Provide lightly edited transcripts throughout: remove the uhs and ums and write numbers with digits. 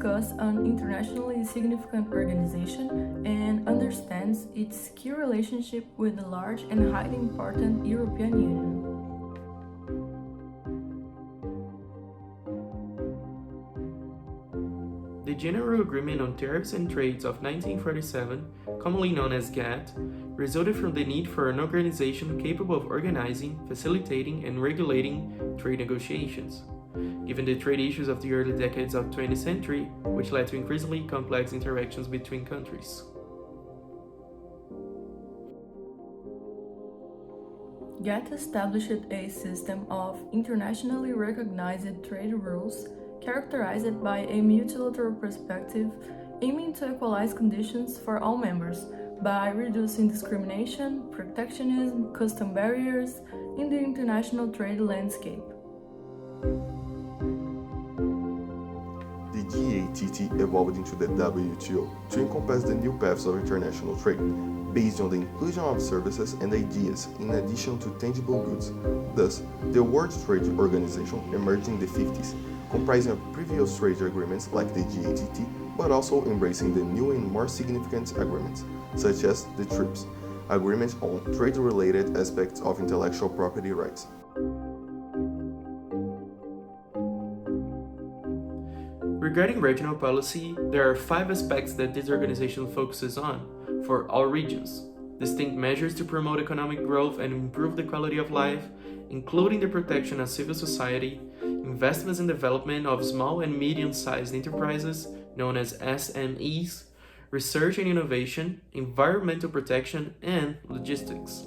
discuss an internationally significant organization and understands its key relationship with the large and highly important European Union. The General Agreement on Tariffs and Trades of 1947, commonly known as GATT, resulted from the need for an organization capable of organizing, facilitating, and regulating trade negotiations. Given the trade issues of the early decades of the 20th century, which led to increasingly complex interactions between countries. GATT established a system of internationally recognized trade rules characterized by a multilateral perspective aiming to equalize conditions for all members by reducing discrimination, protectionism, custom barriers in the international trade landscape. The GATT evolved into the WTO to encompass the new paths of international trade, based on the inclusion of services and ideas in addition to tangible goods. Thus, the World Trade Organization emerged in the 50s, comprising of previous trade agreements like the GATT, but also embracing the new and more significant agreements, such as the TRIPS, Agreement on Trade-Related Aspects of Intellectual Property Rights. Regarding regional policy, there are 5 aspects that this organization focuses on for all regions. Distinct measures to promote economic growth and improve the quality of life, including the protection of civil society, investments in development of small and medium-sized enterprises, known as SMEs, research and innovation, environmental protection, and logistics.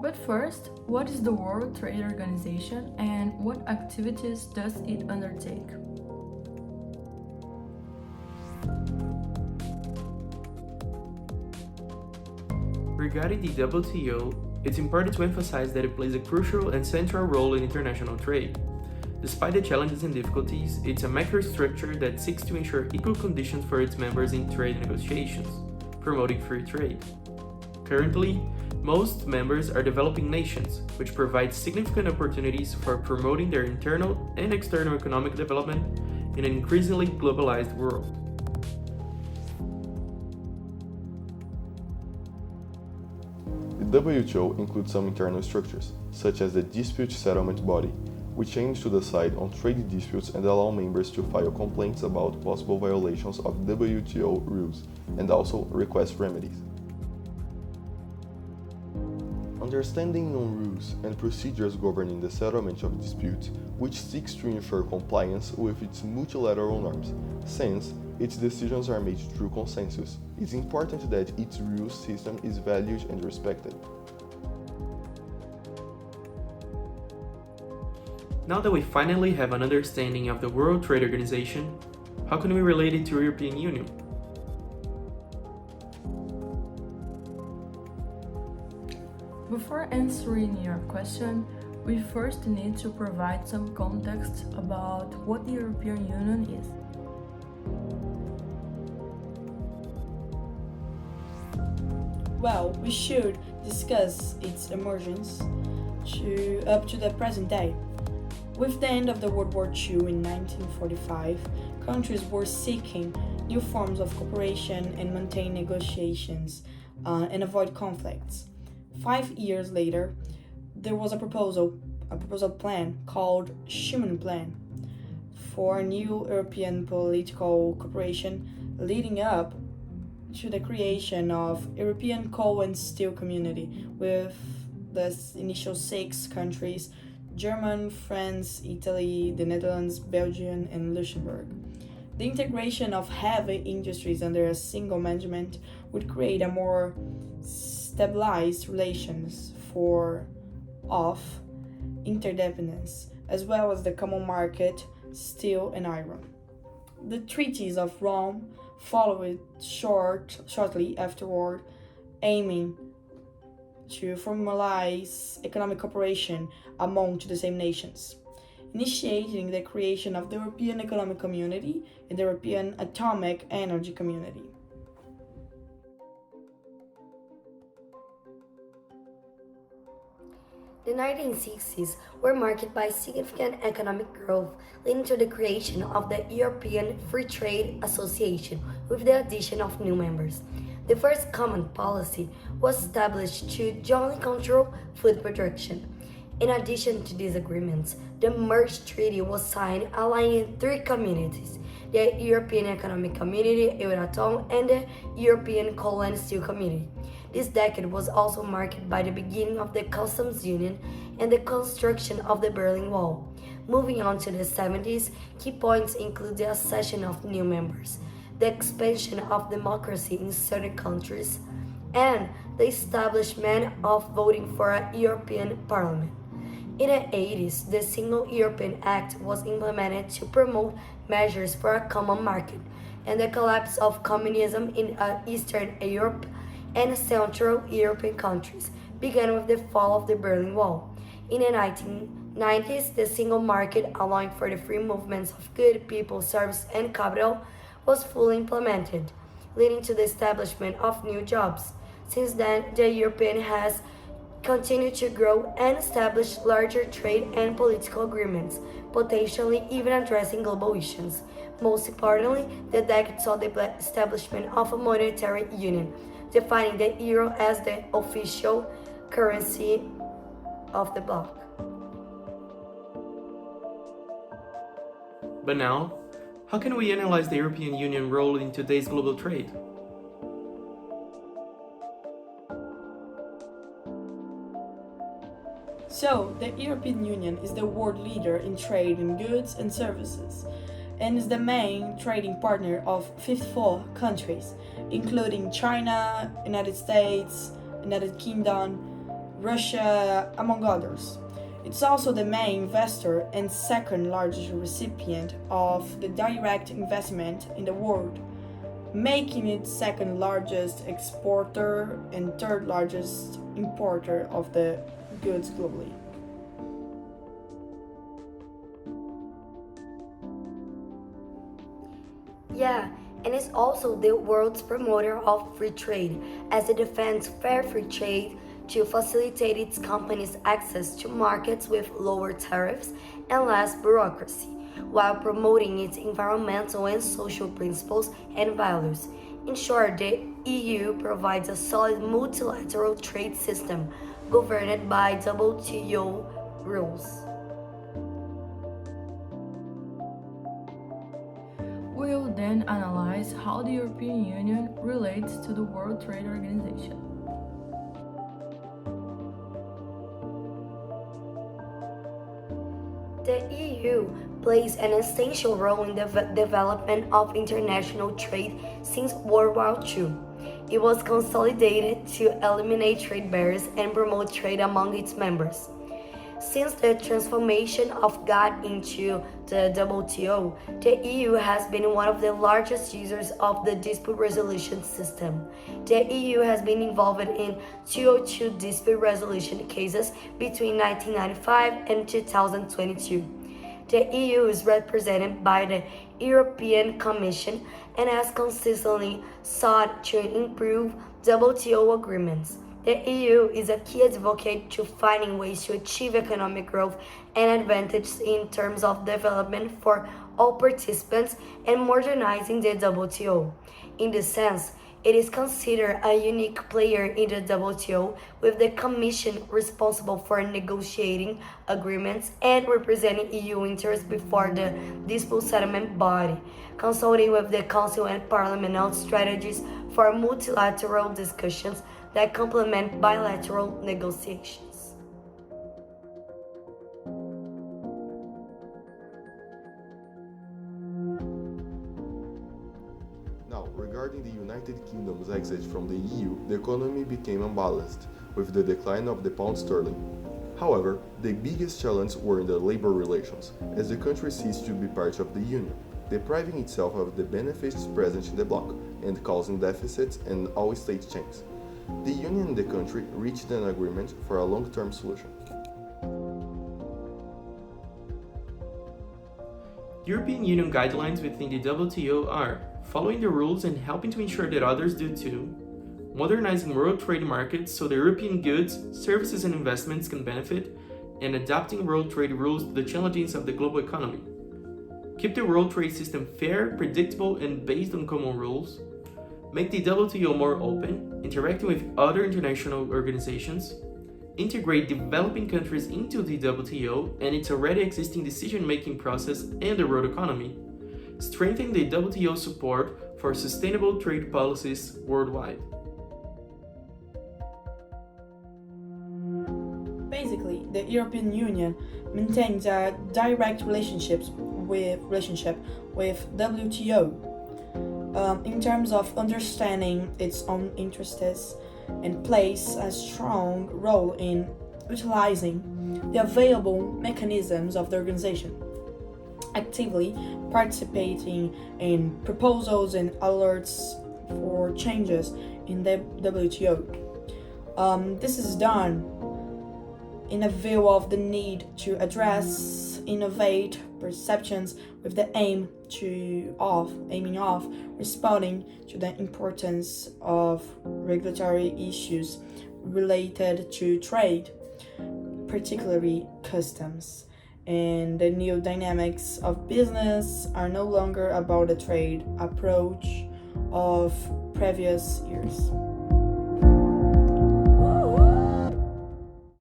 But first, what is the World Trade Organization and what activities does it undertake? Regarding the WTO, it's important to emphasize that it plays a crucial and central role in international trade. Despite the challenges and difficulties, it's a macrostructure that seeks to ensure equal conditions for its members in trade negotiations, promoting free trade. Currently, most members are developing nations, which provides significant opportunities for promoting their internal and external economic development in an increasingly globalized world. The WTO includes some internal structures, such as the Dispute Settlement Body, which aims to decide on trade disputes and allow members to file complaints about possible violations of WTO rules, and also request remedies. Understanding on rules and procedures governing the settlement of disputes, which seeks to ensure compliance with its multilateral norms, since its decisions are made through consensus. It's important that its rules system is valued and respected. Now that we finally have an understanding of the World Trade Organization, how can we relate it to the European Union? Before answering your question, we first need to provide some context about what the European Union is. Well, we should discuss its emergence up to the present day. With the end of the World War II in 1945, countries were seeking new forms of cooperation and maintain negotiations and avoid conflicts. 5 years later, there was a proposal plan called Schuman Plan for new European political cooperation, leading up to the creation of European Coal and Steel Community with the initial 6 countries: Germany, France, Italy, the Netherlands, Belgium, and Luxembourg. The integration of heavy industries under a single management would create a more stabilized relations of interdependence, as well as the common market, steel and iron. The treaties of Rome followed shortly afterward, aiming to formalize economic cooperation among the same nations, initiating the creation of the European Economic Community and the European Atomic Energy Community. The 1960s were marked by significant economic growth, leading to the creation of the European Free Trade Association with the addition of new members. The first common policy was established to jointly control food production. In addition to these agreements, the Merge Treaty was signed aligning three communities: the European Economic Community, Euratom, and the European Coal and Steel Community. This decade was also marked by the beginning of the Customs Union and the construction of the Berlin Wall. Moving on to the 70s, key points include the accession of new members, the expansion of democracy in certain countries, and the establishment of voting for a European Parliament. In the 80s, the Single European Act was implemented to promote measures for a common market, and the collapse of communism in Eastern Europe and Central European countries began with the fall of the Berlin Wall. In the 1990s, the single market, allowing for the free movements of goods, people, services, and capital, was fully implemented, leading to the establishment of new jobs. Since then, the European has continued to grow and establish larger trade and political agreements, potentially even addressing global issues. Most importantly, the decade saw the establishment of a monetary union, defining the euro as the official currency of the bloc. But now, how can we analyze the European Union role in today's global trade? So, the European Union is the world leader in trade in goods and services, and is the main trading partner of 54 countries, including China, United States, United Kingdom, Russia, among others. It's also the main investor and second largest recipient of the direct investment in the world, making it second largest exporter and third largest importer of the goods globally. Yeah, and is also the world's promoter of free trade, as it defends fair free trade to facilitate its companies' access to markets with lower tariffs and less bureaucracy, while promoting its environmental and social principles and values. In short, the EU provides a solid multilateral trade system governed by WTO rules. We'll then analyze how the European Union relates to the World Trade Organization. The EU plays an essential role in the development of international trade since World War II. It was consolidated to eliminate trade barriers and promote trade among its members. Since the transformation of GATT into the WTO, the EU has been one of the largest users of the dispute resolution system. The EU has been involved in 202 dispute resolution cases between 1995 and 2022. The EU is represented by the European Commission and has consistently sought to improve WTO agreements. The EU is a key advocate to finding ways to achieve economic growth and advantages in terms of development for all participants and modernizing the WTO. In this sense, it is considered a unique player in the WTO, with the Commission responsible for negotiating agreements and representing EU interests before the dispute settlement body, consulting with the Council and Parliament on strategies for multilateral discussions that complement bilateral negotiations. Now, regarding the United Kingdom's exit from the EU, the economy became unbalanced, with the decline of the pound sterling. However, the biggest challenges were in the labor relations, as the country ceased to be part of the Union, depriving itself of the benefits present in the bloc and causing deficits in all state chains. The Union and the country reached an agreement for a long-term solution. European Union guidelines within the WTO are following the rules and helping to ensure that others do too. modernizing world trade markets so the European goods, services, and investments can benefit, and adapting world trade rules to the challenges of the global economy. Keep the world trade system fair, predictable, and based on common rules. Make the WTO more open, interacting with other international organizations. Integrate developing countries into the WTO and its already existing decision-making process and the world economy. Strengthen the WTO support for sustainable trade policies worldwide. Basically, the European Union maintains a direct relationship with WTO in terms of understanding its own interests and plays a strong role in utilizing the available mechanisms of the organization, actively participating in proposals and alerts for changes in the WTO. This is done in a view of the need to address, innovate perceptions with the aiming of responding to the importance of regulatory issues related to trade, particularly customs. And the new dynamics of business are no longer about the trade approach of previous years.